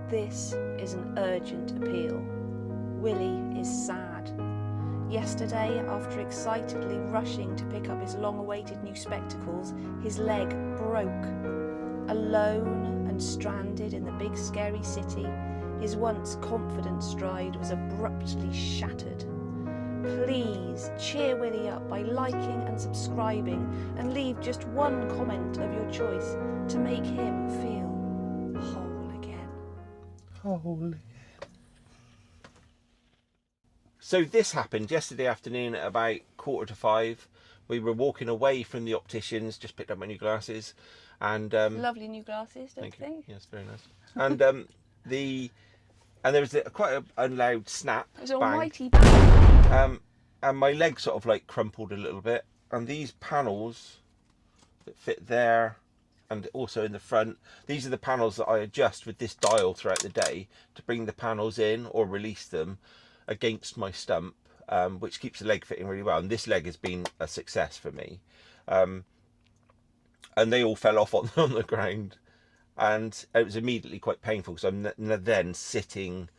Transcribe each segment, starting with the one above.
This is an urgent appeal. Willie is sad. Yesterday, after excitedly rushing to pick up his long-awaited new spectacles, his leg broke. Alone and stranded in the big scary city, his once confident stride was abruptly shattered. Please cheer Willie up by liking and subscribing, and leave just one comment of your choice to make him feel whole again. Whole again. So this happened yesterday afternoon at about 4:45. We were walking away from the opticians, just picked up my new glasses, and Lovely new glasses, don't you think? Yes, very nice. And and there was quite a loud snap. It was an almighty bang. And my leg sort of like crumpled a little bit, and these panels that fit there and also in the front, these are the panels that I adjust with this dial throughout the day to bring the panels in or release them against my stump, which keeps the leg fitting really well. And this leg has been a success for me. And they all fell off on the ground, and it was immediately quite painful because I'm then sitting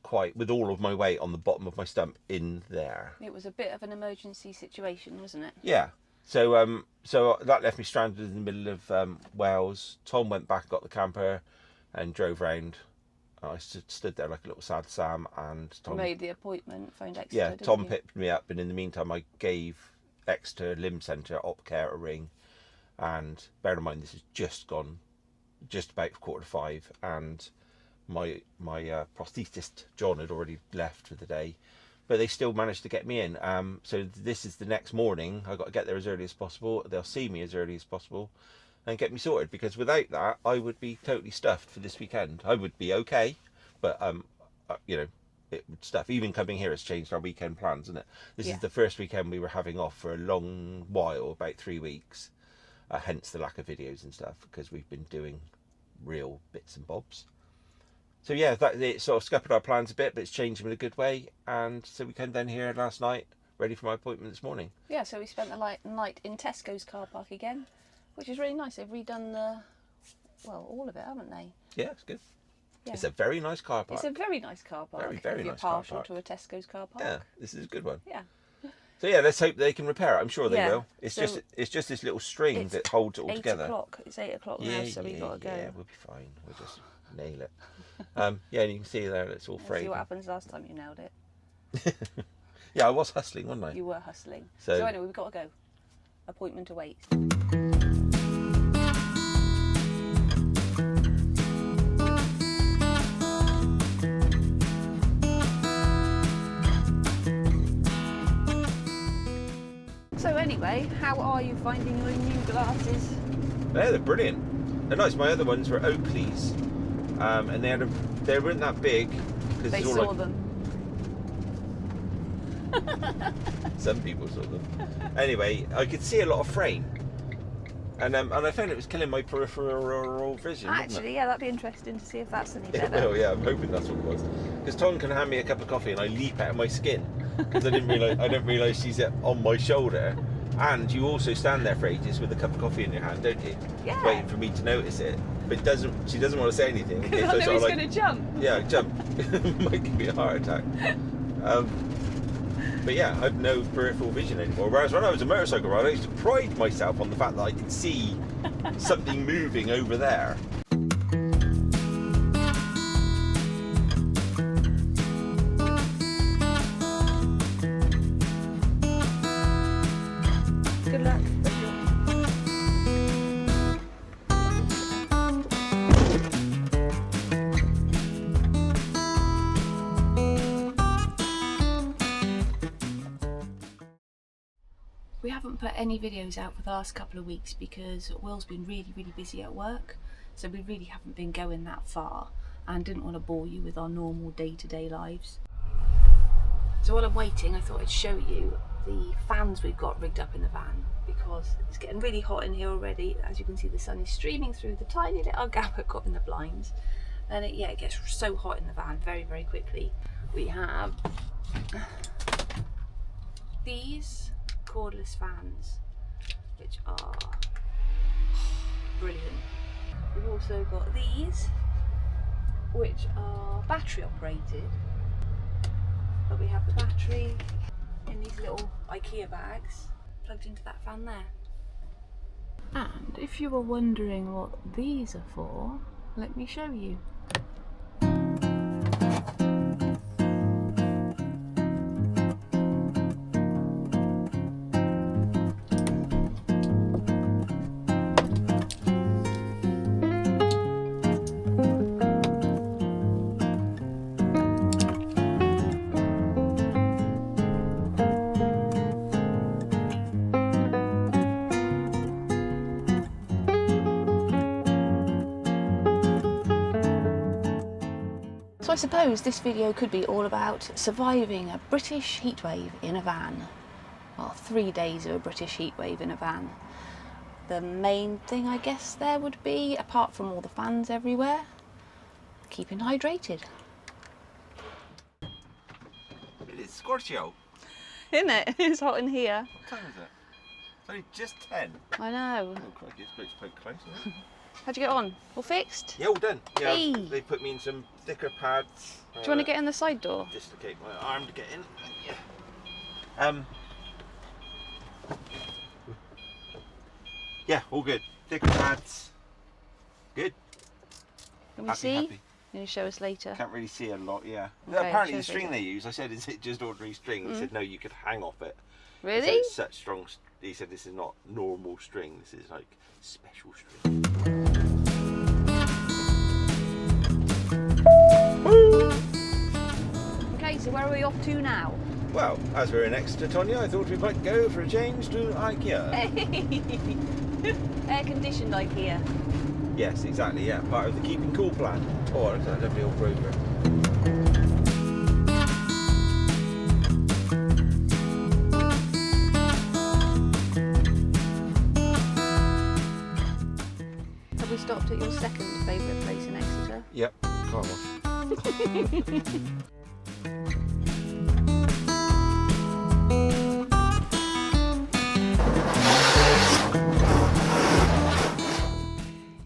quite with all of my weight on the bottom of my stump in there. It was a bit of an emergency situation, wasn't it? Yeah. So so that left me stranded in the middle of Wales. Tom went back, got the camper, and drove round. I stood there like a little sad Sam, and Tom made the appointment, phoned Exeter. Yeah, Tom picked me up, and in the meantime I gave Exeter Limb Centre Opcare a ring. And bear in mind, this has just gone just about 4:45, and my prosthetist John had already left for the day, but they still managed to get me in. So this is the next morning. I got to get there as early as possible. They'll see me as early as possible and get me sorted, because without that I would be totally stuffed for this weekend. I would be okay, but you know, it would stuff. Even coming here has changed our weekend plans, isn't it? This is the first weekend we were having off for a long while, about 3 weeks. Hence the lack of videos and stuff, because we've been doing real bits and bobs. So yeah, it sort of scuppered our plans a bit, but it's changed them in a good way. And so we came down here last night, ready for my appointment this morning. Yeah, so we spent the night in Tesco's car park again, which is really nice. They've redone all of it, haven't they? Yeah, it's good. Yeah. It's a very nice car park. It's a very nice car park. Very, very if you're nice car partial park. to a Tesco's car park. Yeah, this is a good one. Yeah. So yeah, let's hope they can repair it. I'm sure they will. It's so just this little string that holds it all together. 8 o'clock. It's 8 o'clock now, so we got to go. Yeah, we'll be fine. We'll just nail it. Yeah, and you can see there it's all frayed. See what happens last time you nailed it. Yeah, I was hustling, wasn't I? You were hustling. So anyway, we've got to go. Appointment awaits. So anyway, how are you finding your new glasses? Yeah, they're brilliant. They're nice. My other ones were Oakleys, and they weren't that big. They saw them. Some people saw them. Anyway, I could see a lot of frame, and I found it was killing my peripheral vision. Actually, yeah, that'd be interesting to see if that's any It better. will, yeah. I'm hoping that's what it was. Because Tom can hand me a cup of coffee and I leap out of my skin because I didn't realise she's on my shoulder. And you also stand there for ages with a cup of coffee in your hand, don't you? Yeah. Waiting for me to notice it. But she doesn't want to say anything. Because I know he's going to jump. Yeah, jump. Might give me a heart attack. But yeah, I have no peripheral vision anymore. Whereas when I was a motorcycle rider, I used to pride myself on the fact that I could see something moving over there. Good luck. We haven't put any videos out for the last couple of weeks because Will's been really busy at work, so we really haven't been going that far and didn't want to bore you with our normal day-to-day lives. So while I'm waiting, I thought I'd show you the fans we've got rigged up in the van, because it's getting really hot in here already. As you can see, the sun is streaming through the tiny little gap I've got in the blinds, and it gets so hot in the van very quickly. We have these cordless fans, which are brilliant. We've also got these which are battery operated. But we have the battery in these little IKEA bags plugged into that fan there. And if you were wondering what these are for, let me show you. So I suppose this video could be all about surviving a British heatwave in a van. Well, 3 days of a British heatwave in a van. The main thing I guess there would be, apart from all the fans everywhere, keeping hydrated. It's Scorchio. Isn't it? It's hot in here. What time is it? It's only just 10. I know. Oh, crikey, it's pretty close, isn't it? How'd you get on? All fixed? Yeah, all done. Yeah, Hey. they put me in some thicker pads. Do you want to get in the side door? Dislocate my arm to get in. Yeah. Yeah, all good. Thicker pads. Good. Can we Happy, see? happy. Can you show us later? Can't really see a lot, yeah. Okay, Apparently show the us string later. they use, I said, is it just ordinary string? He said, no, you could hang off it. He said, Really? it's such strong, he said, this is not normal string, this is like special string. Okay, so where are we off to now? Well, as we're in Exeter, Tonya, I thought we might go for a change to IKEA. Air conditioned IKEA. Yes, exactly, yeah, part of the keeping cool plan. Oh, look at that lovely old Rover. Have we stopped at your second favourite place in Exeter? Yep, car wash.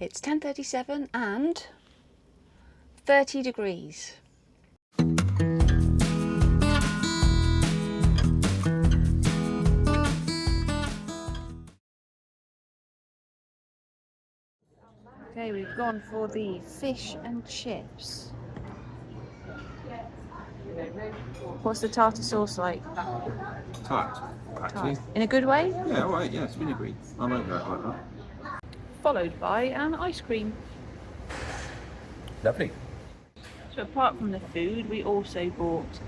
It's 10:37 and 30 degrees. Okay, we've gone for the fish and chips. What's the tartar sauce like? Tart, actually. In a good way? Yeah, alright, yeah, it's vinegary. I like that like that. Followed by an ice cream. Lovely. So apart from the food, we also bought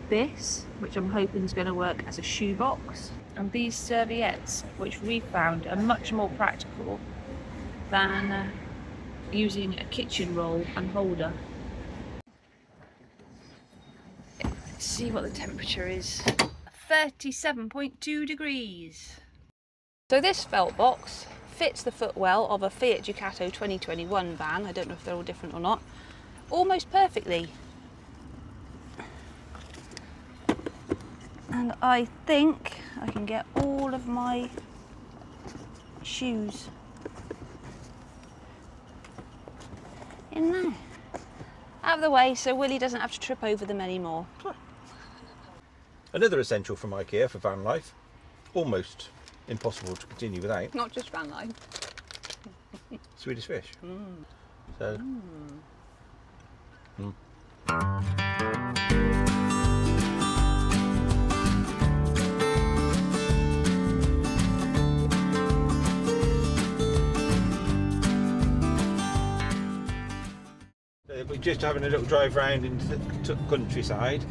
this, which I'm hoping is going to work as a shoebox, and these serviettes, which we found are much more practical than using a kitchen roll and holder. Let's see what the temperature is. 37.2 degrees. So this felt box fits the footwell of a Fiat Ducato 2021 van. I don't know if they're all different or not. Almost perfectly. And I think I can get all of my shoes in there. Out of the way so Willie doesn't have to trip over them anymore. Another essential from IKEA for van life. Almost impossible to continue without. Not just van life. Swedish fish. So. We're just having a little drive round into the countryside.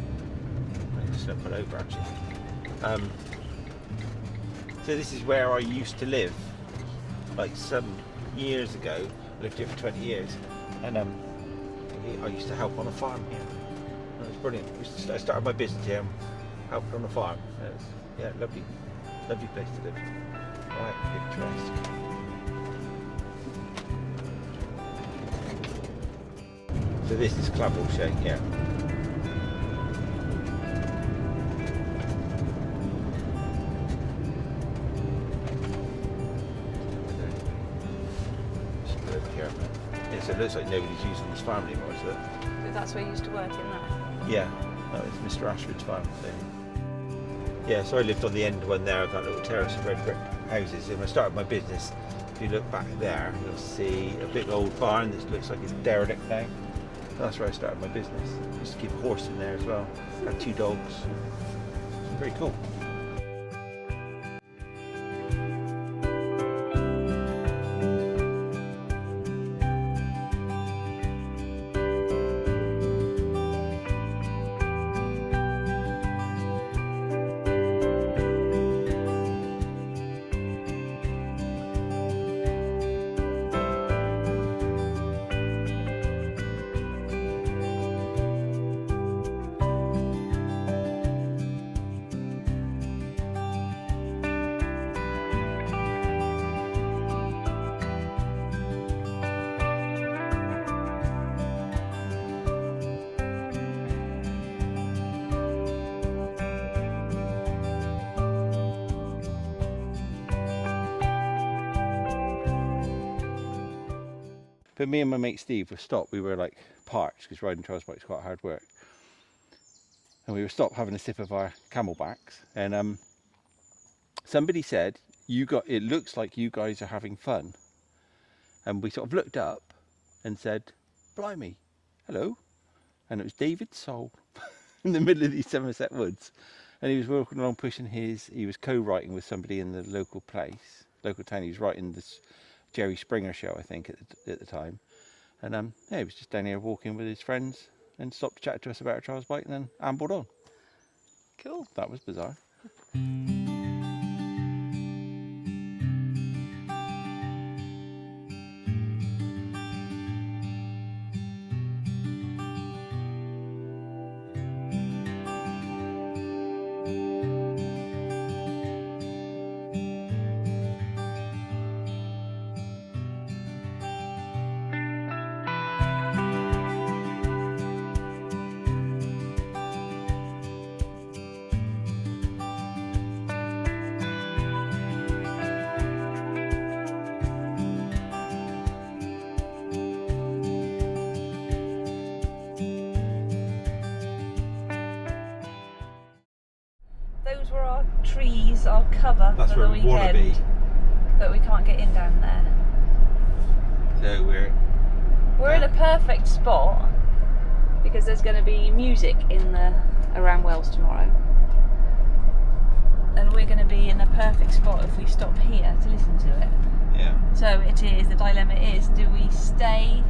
I just pull over actually. So this is where I used to live, like some years ago. I lived here for 20 years, and I used to help on a farm here. It was brilliant. I started my business here, helped on a farm. It was, yeah, lovely place to live. Quite picturesque. So this is Clavalshay, yeah. it looks like nobody's using this farm anymore, is it? That's where you used to work in that? Yeah, that was Mr. Ashford's farm. So. Yeah, so I lived on the end one there of that little terrace of red brick houses. And when I started my business, if you look back there, you'll see a big old barn that looks like it's derelict now. That's where I started my business. I used to keep a horse in there as well. I had 2 dogs. It's very cool. But me and my mate Steve were stopped. We were like parched because riding trials bikes is quite hard work. And we were stopped having a sip of our camelbacks. And somebody said, it looks like you guys are having fun. And we sort of looked up and said, blimey, hello. And it was David Soul in the middle of these Somerset woods. And he was walking along pushing he was co-writing with somebody in the local town. He was writing this Jerry Springer show, I think, at the time. And yeah, he was just down here walking with his friends and stopped to chat to us about a trials bike and then ambled on. Cool. That was bizarre. Those were our trees, our cover That's for the where we want to weekend. be. But we can't get in down there. So We're in a perfect spot because there's going to be music around Wells tomorrow. And we're going to be in a perfect spot if we stop here to listen to it. yeah. So the dilemma is, do we stay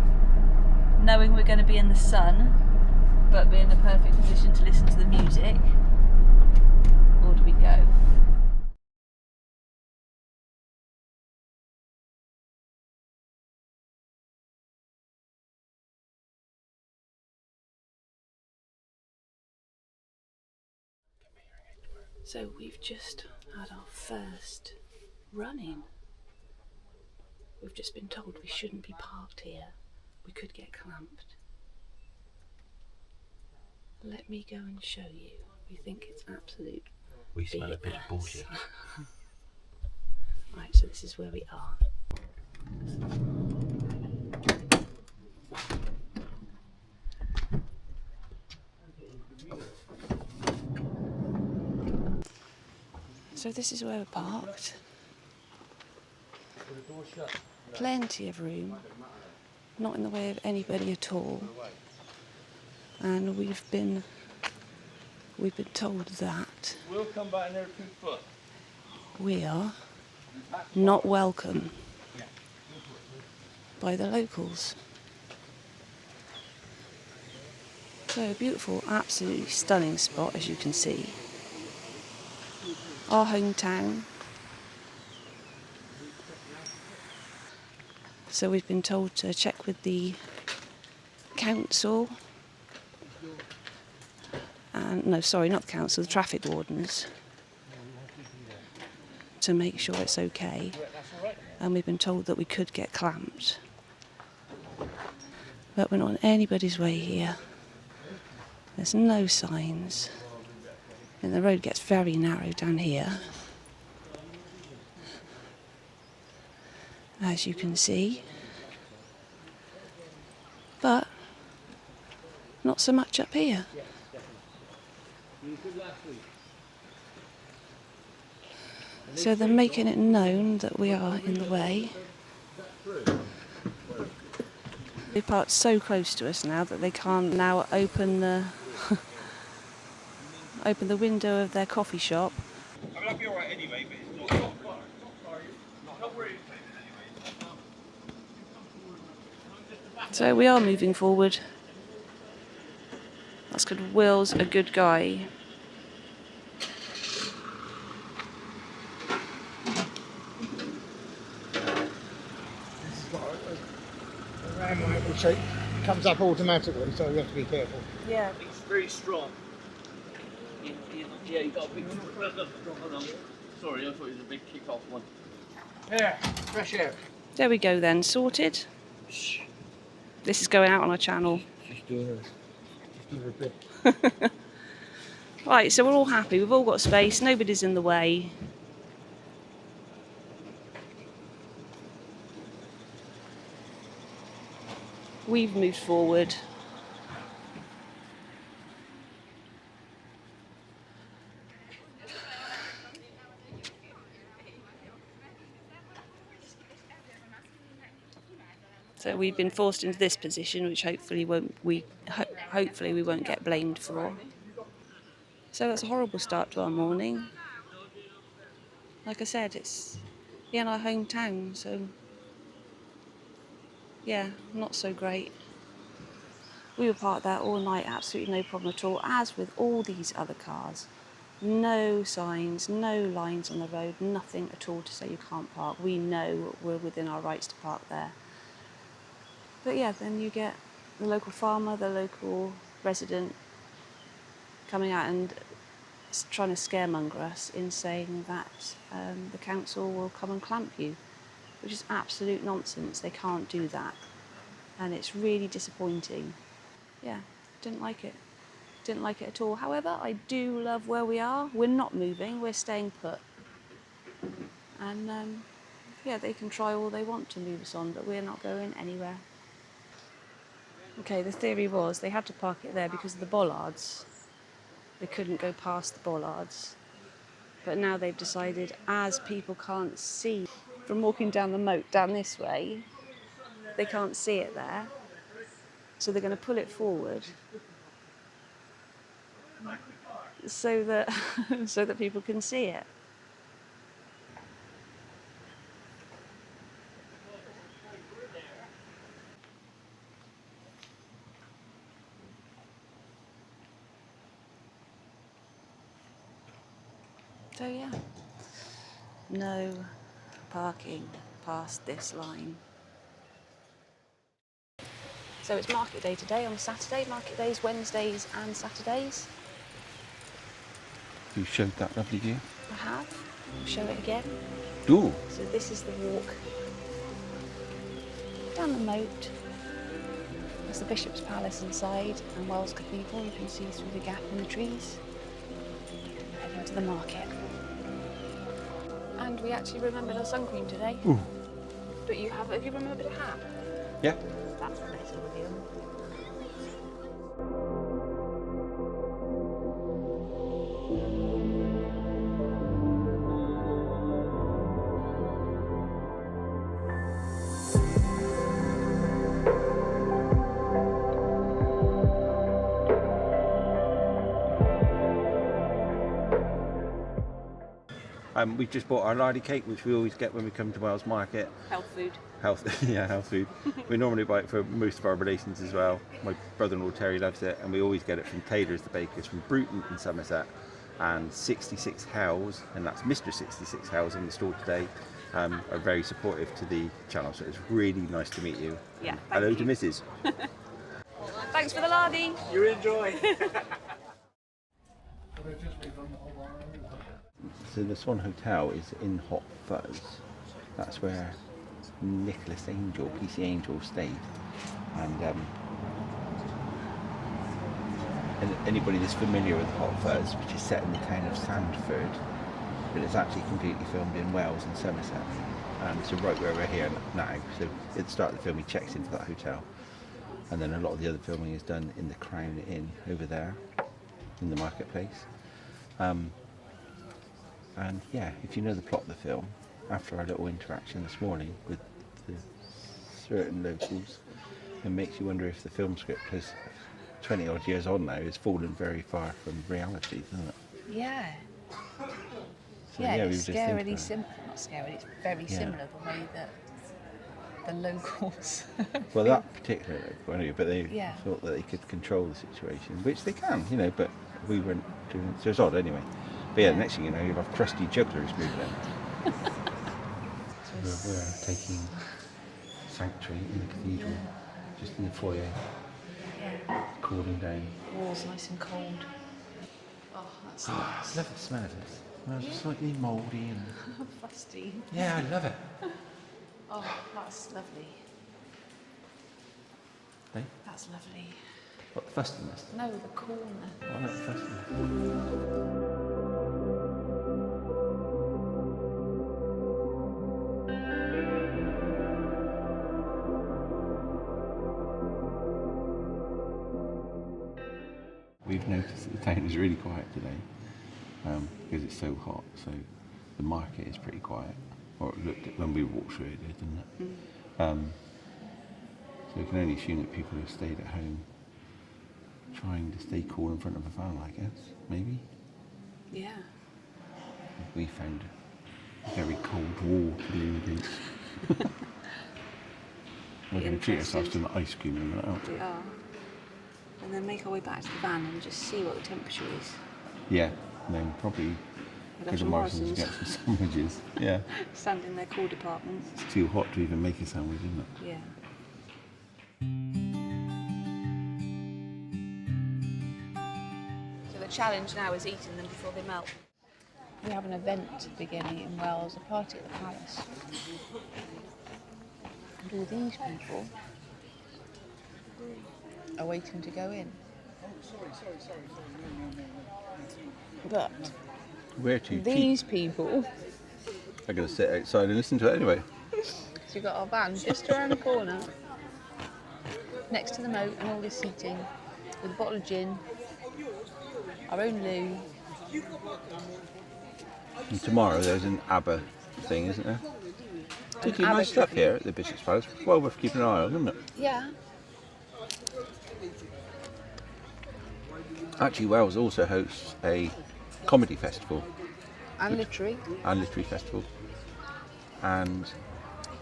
knowing we're going to be in the sun but be in the perfect position to listen to the music, or do we go? So we've just had our first run-in. We've just been told we shouldn't be parked here. We could get clamped. Let me go and show you. We think it's absolute We smell a bit of bullshit. Right, so this is where we are. So this is where we're parked. Plenty of room, not in the way of anybody at all. And we've been told that We'll come back in there 2 foot. we are not welcome by the locals. So a beautiful, absolutely stunning spot, as you can see. Our hometown. So we've been told to check with the council. No, sorry, not the council, the traffic wardens, to make sure it's okay. And we've been told that we could get clamped. But we're not on anybody's way here. There's no signs. And the road gets very narrow down here, as you can see. but not so much up here. So they're making it known that we are in the way. They parked so close to us now that they can't now open the open the window of their coffee shop. I mean, I'll be alright anyway, but it's not worry. So we are moving forward. That's good. Will's a good guy. Which comes up automatically, so you have to be careful. Yeah. It's very strong. Yeah, you got a big. Hold on. Sorry, I thought it was a big kick-off one. Yeah, fresh air. There we go then, sorted. This is going out on our channel. Just doing a bit. Right, so we're all happy. We've all got space. Nobody's in the way. We've moved forward. So we've been forced into this position, which hopefully hopefully we won't get blamed for. So that's a horrible start to our morning. Like I said, it's in our hometown, so yeah, not so great. We were parked there all night, absolutely no problem at all, as with all these other cars. No signs, no lines on the road, nothing at all to say you can't park. We know we're within our rights to park there. But yeah, then you get the local farmer, the local resident coming out and trying to scaremonger us in saying that the council will come and clamp you, which is absolute nonsense. They can't do that. And it's really disappointing. Yeah, didn't like it. Didn't like it at all. However, I do love where we are. We're not moving, we're staying put. And yeah, they can try all they want to move us on, but we're not going anywhere. Okay, the theory was they had to park it there because of the bollards. They couldn't go past the bollards. But now they've decided, as people can't see from walking down the moat down this way, they can't see it there. So they're going to pull it forward so that so that people can see it. So yeah, no parking past this line. So it's market day today on Saturday. Market days Wednesdays and Saturdays. You showed that lovely view? I have. I'll show it again. Ooh. So this is the walk down the moat. There's the Bishop's Palace inside and Wells Cathedral. You can see through the gap in the trees. Head into the market. And we actually remembered our sun cream today. Ooh. But have you remembered a hat? Yeah. That's a better reveal. We've just bought our lardy cake, which we always get when we come to Wales Market. Health food. Yeah, health food. We normally buy it for most of our relations as well. My brother-in-law Terry loves it, and we always get it from Taylor's the Bakers from Bruton in Somerset, and 66 Hells, and that's Mr. 66 Hells in the store today, are very supportive to the channel, so it's really nice to meet you. Yeah. Hello to Mrs. Thanks for the lardy. You enjoy. So the Swan Hotel is in Hot Fuzz. That's where Nicholas Angel, PC Angel, stayed. And anybody that's familiar with Hot Fuzz, which is set in the town of Sandford, but it's actually completely filmed in Wales and Somerset. So right where we're here now. So at the start of the film, he checks into that hotel. and then a lot of the other filming is done in the Crown Inn over there in the marketplace. And yeah, if you know the plot of the film, after our little interaction this morning with the certain locals, it makes you wonder if the film script has 20 odd years on now has fallen very far from reality, doesn't it? Yeah. So, Yeah, we were it's just thinking scarily about it. similar. Not scary, it's very Yeah. similar the way that the locals. Well, that particular local, anyway, but they Yeah. thought that they could control the situation, which they can, you know, but we weren't doing it. So it's odd anyway. But yeah, next thing you know, you'll have crusty jugglers moving in. We're taking sanctuary in the cathedral, just in the foyer, cooling down. Walls nice and cold. Oh, that's I nice. love the smell of this. It's slightly mouldy and Fusty. yeah, I love it. Oh, that's lovely. Hey? That's lovely. What, the fustiness? No, the coolness. I like the fustiness. We've noticed that the town is really quiet today because it's so hot. So the market is pretty quiet, or it looked when we walked through it, didn't it? So we can only assume that people have stayed at home, trying to stay cool in front of a van, I guess. Maybe Yeah. we found a very cold wall to lean against. We're going to treat ourselves to an ice cream in a minute, aren't we? We are. And then make our way back to the van and just see what the temperature is. Yeah, and then probably We'll go have to some Morrison's and Morrison's. get some sandwiches. Yeah, Stand in their cool department. it's too hot to even make a sandwich, isn't it? Yeah. So the challenge now is eating them before they melt. We have an event beginning in Wales, a party at the palace. And all these people are waiting to go in. But Where to? these people, I'm going to sit outside and listen to it anyway. so we've got our van just around the corner, next to the moat and all this seating, with a bottle of gin, our own loo. And tomorrow there's an ABBA thing, isn't there? They do ABBA nice stuff tribute. here at the Bishop's Palace. Well worth keeping an eye on, isn't it? Yeah. Actually, Wales also hosts a comedy festival And literary. and literary festival, and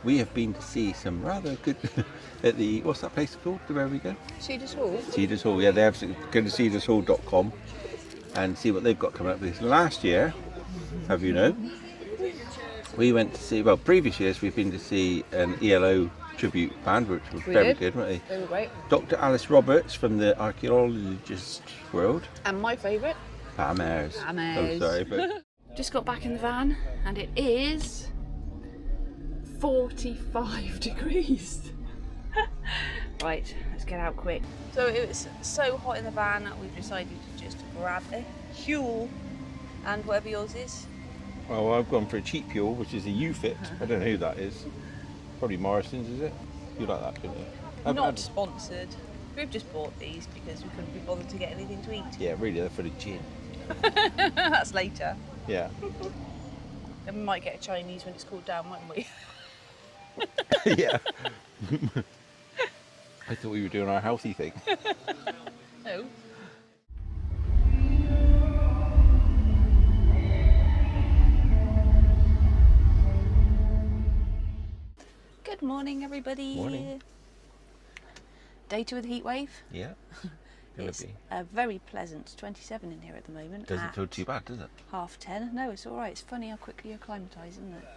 we have been to see some rather good at the, what's that place called? Where we go? Cedars Hall. Cedars Hall. Yeah, they have to go to cedarshall.com and see what they've got coming up with this. Last year, have you know, we went to see, well, previous years we've been to see an ELO tribute band, which were We very did. good, weren't they? They were great. Dr. Alice Roberts from the archaeologist world. And my favourite. Hammers. Hammers. Oh, sorry, but Just got back in the van and it is 45 degrees. Right, let's get out quick. So it was so hot in the van that we've decided to just grab a Huel and whatever yours is. well, I've gone for a cheap Huel, which is a U-fit. I don't know who that is. Probably Morrison's, is it? You like that, don't you? Not sponsored. We've just bought these because we couldn't be bothered to get anything to eat. Yeah, really, they're for the gin. That's later. Yeah. Then we might get a Chinese when it's cooled down, won't we? Yeah. I thought we were doing our healthy thing. No. Good morning, everybody. Morning. Day 2 of the heatwave. Yeah. Gonna It's be. very pleasant. 27 in here at the moment. Doesn't at feel too bad, does it? 10:30. No, it's all right. It's funny how quickly you acclimatise, isn't it?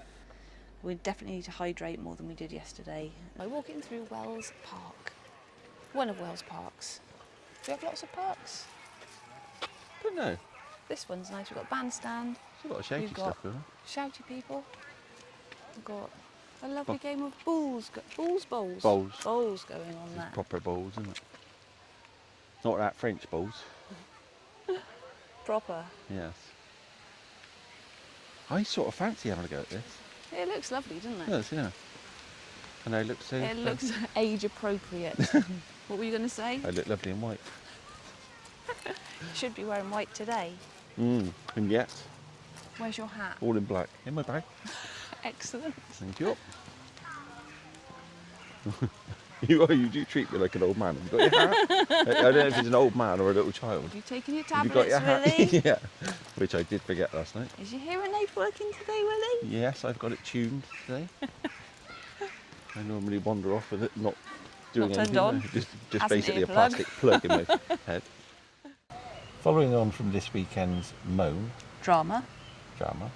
We definitely need to hydrate more than we did yesterday. We're walking through Wells Park. One of Wells Parks. We have lots of parks. But no. This one's nice. We've got bandstand, There's a lot of shaky We've got- stuff going on. shouty people. We've got a lovely game of bowls going on there. Proper bowls, isn't it? Not that French bowls. Proper. Yes. I sort of fancy having a go at this. It looks lovely, doesn't It it? does, yeah. And I look so... It looks age appropriate. What were you going to say? I look lovely in white. You should be wearing white today. And yet, Where's your hat? all in black. In my bag. Excellent. Thank you. You do treat me like an old man. Have you got your hat? I don't know if it's an old man or a little child. Have you taken your Have you got tablets, your hat? Willie? Yeah, which I did forget last night. Is your hearing aid working today, Willie? Yes, I've got it tuned today. I normally wander off with it not doing Not turned anything. on? Just Hasn't basically a earplug. plastic plug in my head. Following on from this weekend's moan Drama. drama,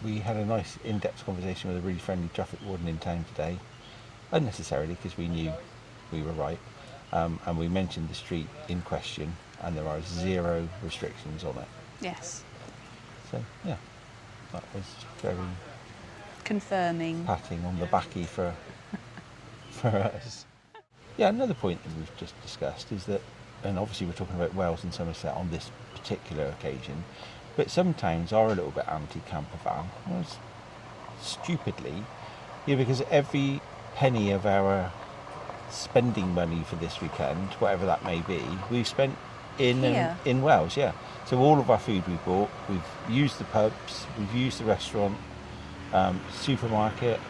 we had a nice in-depth conversation with a really friendly traffic warden in town today. Unnecessarily, because we knew we were right, and we mentioned the street in question, and there are 0 restrictions on it. Yes. So yeah, that was very Confirming. patting on the backy for us. Yeah, another point that we've just discussed is that, and obviously we're talking about Wales and Somerset on this particular occasion, but some towns are a little bit anti-campervan. Well, stupidly, yeah, because every penny of our spending money for this weekend, whatever that may be, we've spent in Wales, yeah. So all of our food we bought, we've used the pubs, we've used the restaurant, supermarket,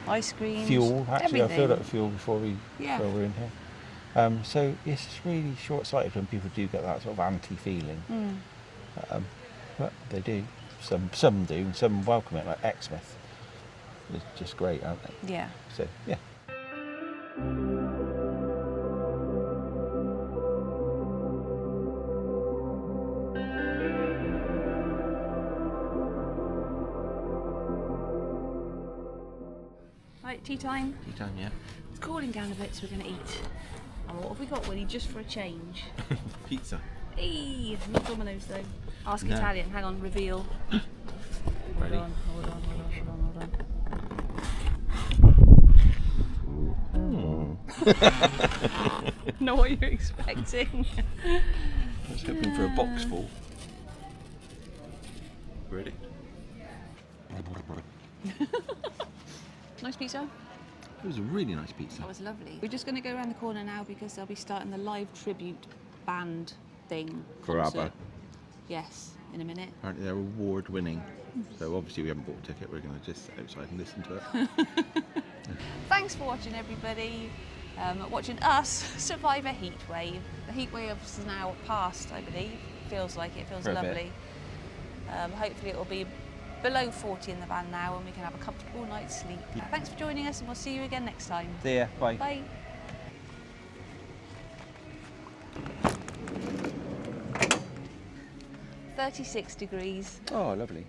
Ice cream. fuel. Actually, I filled up everything. the fuel before we were in here. So it's just really short-sighted when people do get that sort of anti-feeling. But they do. Some do, and some welcome it, like Exmouth. It's just great, aren't they? Yeah. So, yeah. Right, tea time. Tea time, yeah. It's cooling down a bit, so we're going to eat. And what have we got, Willie, just for a change? Pizza. Hey, not Domino's though. Ask No. Italian. Hang on, reveal. Ready? Hold on. Know what you're expecting. I was hoping for a box full. Ready? Nice pizza. It was a really nice pizza. That was lovely. We're just going to go around the corner now because they'll be starting the live tribute band thing. For concert. ABBA. Yes, in a minute. Apparently they're award winning. So obviously we haven't bought a ticket, we're going to just sit outside and listen to it. Thanks for watching, everybody. Watching us survive a heat wave. The heat wave is now past, I believe. Feels like it, feels For a bit. lovely. Hopefully it will be below 40 in the van now and we can have a comfortable night's sleep. Thanks for joining us and we'll see you again next time. See ya, bye. Bye. .36 degrees. Oh, lovely.